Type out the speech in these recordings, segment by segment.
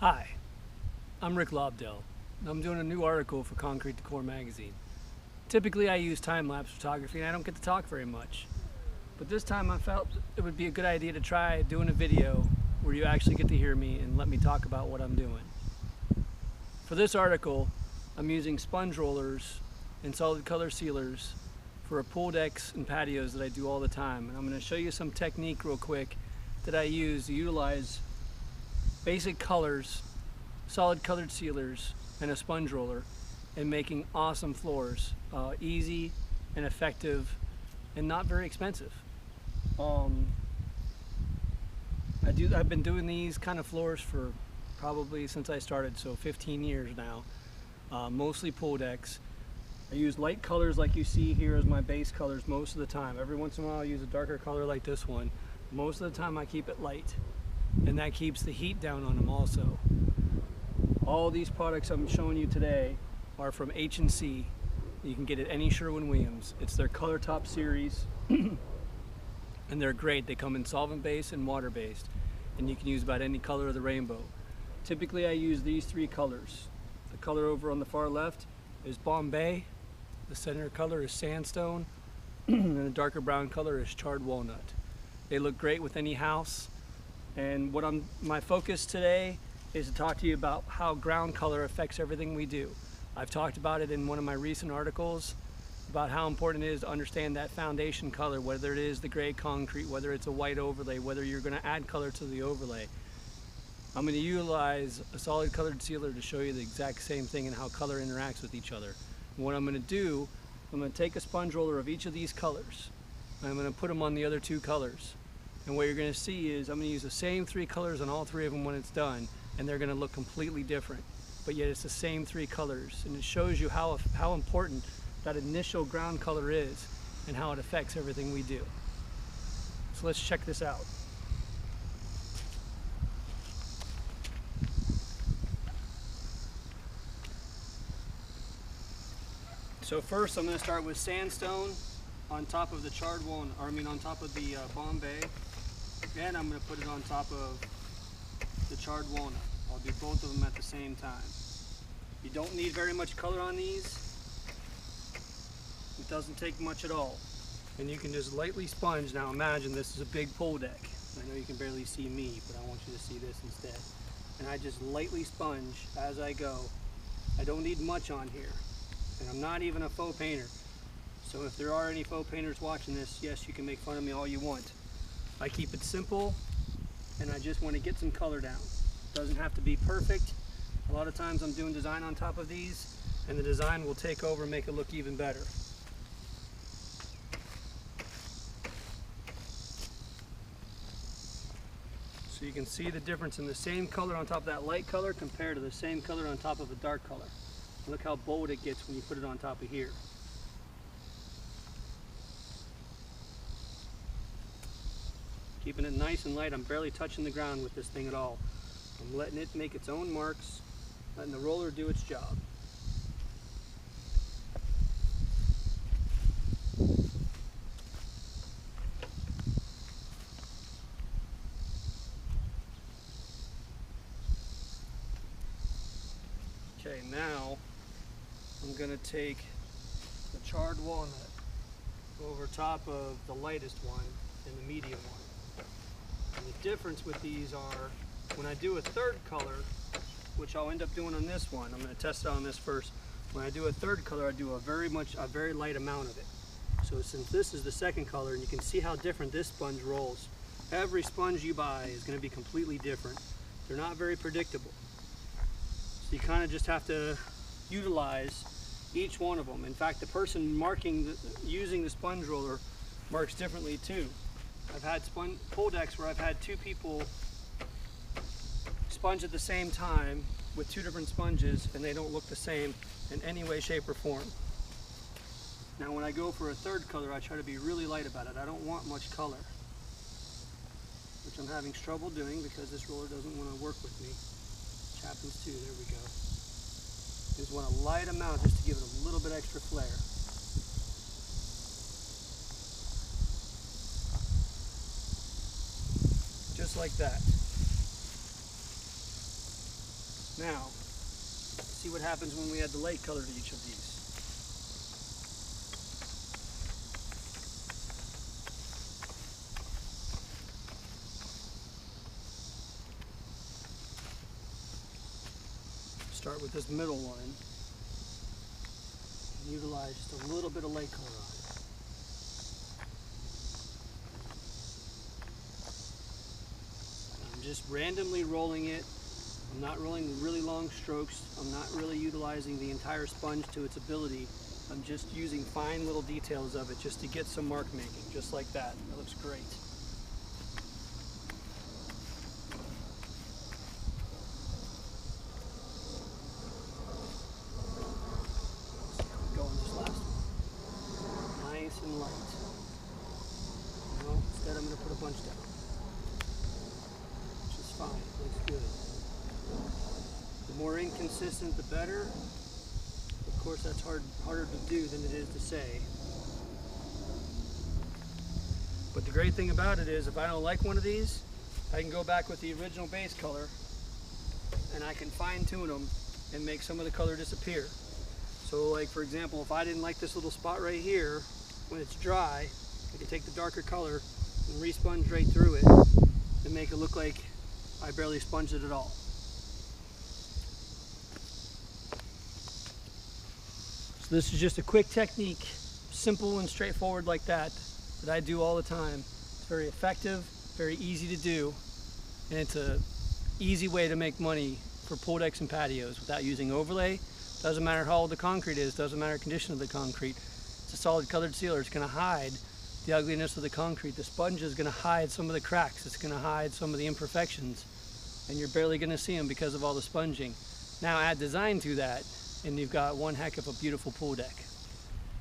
Hi, I'm Rick Lobdell, and I'm doing a new article for Concrete Decor magazine. Typically I use time-lapse photography and I don't get to talk very much. But this time I felt it would be a good idea to try doing a video where you actually get to hear me and let me talk about what I'm doing. For this article, I'm using sponge rollers and solid color sealers for pool decks and patios that I do all the time. And I'm going to show you some technique real quick that I use to utilize basic colors, solid colored sealers, and a sponge roller in making awesome floors. Easy and effective and not very expensive. I've been doing these kind of floors for probably since I started, so 15 years now. Mostly pool decks. I use light colors like you see here as my base colors most of the time. Every once in a while I use a darker color like this one. Most of the time I keep it light, and that keeps the heat down on them also. All these products I'm showing you today are from H&C. You can get it at any Sherwin-Williams. It's their Color Top series and they're great. They come in solvent based and water based, and you can use about any color of the rainbow. Typically I use these three colors. The color over on the far left is Bombay, the center color is Sandstone, and the darker brown color is Charred Walnut. They look great with any house, and my focus today is to talk to you about how ground color affects everything we do. I've talked about it in one of my recent articles about how important it is to understand that foundation color, whether it is the gray concrete, whether it's a white overlay, whether you're going to add color to the overlay. I'm going to utilize a solid colored sealer to show you the exact same thing and how color interacts with each other. And what I'm going to do, I'm going to take a sponge roller of each of these colors, and I'm going to put them on the other two colors. And what you're going to see is I'm going to use the same three colors on all three of them when it's done, and they're going to look completely different, but yet it's the same three colors. And it shows you how important that initial ground color is and how it affects everything we do. So let's check this out. So first I'm going to start with Sandstone on top of the Charred Walnut, on top of the Bombay, and I'm going to put it on top of the Charred Walnut. I'll do both of them at the same time. You don't need very much color on these. It doesn't take much at all. And you can just lightly sponge. Now imagine this is a big pool deck. I know you can barely see me, but I want you to see this instead. And I just lightly sponge as I go. I don't need much on here. And I'm not even a faux painter. So if there are any faux painters watching this, yes, you can make fun of me all you want. I keep it simple, and I just want to get some color down. It doesn't have to be perfect. A lot of times I'm doing design on top of these, and the design will take over and make it look even better. So you can see the difference in the same color on top of that light color compared to the same color on top of a dark color. Look how bold it gets when you put it on top of here. Keeping it nice and light. I'm barely touching the ground with this thing at all. I'm letting it make its own marks, letting the roller do its job. Okay, now I'm going to take the Charred Walnut over top of the lightest one and the medium one. And the difference with these are, when I do a third color, which I'll end up doing on this one, I'm going to test it on this first. When I do a third color, I do a very light amount of it. So since this is the second color, and you can see how different this sponge rolls, every sponge you buy is going to be completely different. They're not very predictable. So you kind of just have to utilize each one of them. In fact, the person using the sponge roller marks differently too. I've had pool decks where I've had two people sponge at the same time with two different sponges, and they don't look the same in any way, shape, or form. Now when I go for a third color, I try to be really light about it. I don't want much color, which I'm having trouble doing because this roller doesn't want to work with me. Which happens too. There we go. Just want a light amount just to give it a little bit extra flair. Just like that. Now, see what happens when we add the light color to each of these. Start with this middle one and utilize just a little bit of light color on it. I'm just randomly rolling it. I'm not rolling really long strokes. I'm not really utilizing the entire sponge to its ability. I'm just using fine little details of it just to get some mark making, just like that. That looks great. Nice and light. No, instead I'm going to put a bunch down, which is fine. Looks good. The more inconsistent, the better. Of course, that's harder to do than it is to say. But the great thing about it is, if I don't like one of these, I can go back with the original base color, and I can fine-tune them and make some of the color disappear. So, like for example, if I didn't like this little spot right here, when it's dry, I can take the darker color and re-sponge right through it and make it look like I barely sponged it at all. So this is just a quick technique, simple and straightforward like that I do all the time. It's very effective, very easy to do, and it's an easy way to make money for pool decks and patios without using overlay. Doesn't matter how old the concrete is, doesn't matter the condition of the concrete. It's a solid colored sealer. It's going to hide the ugliness of the concrete. The sponge is going to hide some of the cracks. It's going to hide some of the imperfections, and you're barely going to see them because of all the sponging. Now add design to that, and you've got one heck of a beautiful pool deck.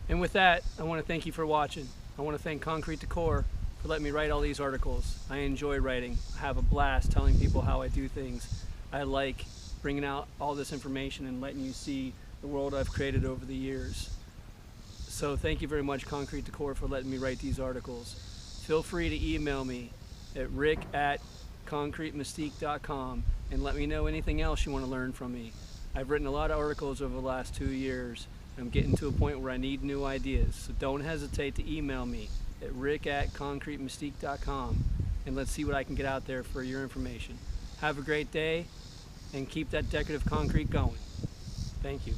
And with that, I want to thank you for watching. I want to thank Concrete Decor for letting me write all these articles. I enjoy writing. I have a blast telling people how I do things. I like bringing out all this information and letting you see the world I've created over the years. So thank you very much, Concrete Decor, for letting me write these articles. Feel free to email me at rick@concretemystique.com and let me know anything else you want to learn from me. I've written a lot of articles over the last 2 years. I'm getting to a point where I need new ideas. So don't hesitate to email me at rick@concretemystique.com and let's see what I can get out there for your information. Have a great day and keep that decorative concrete going. Thank you.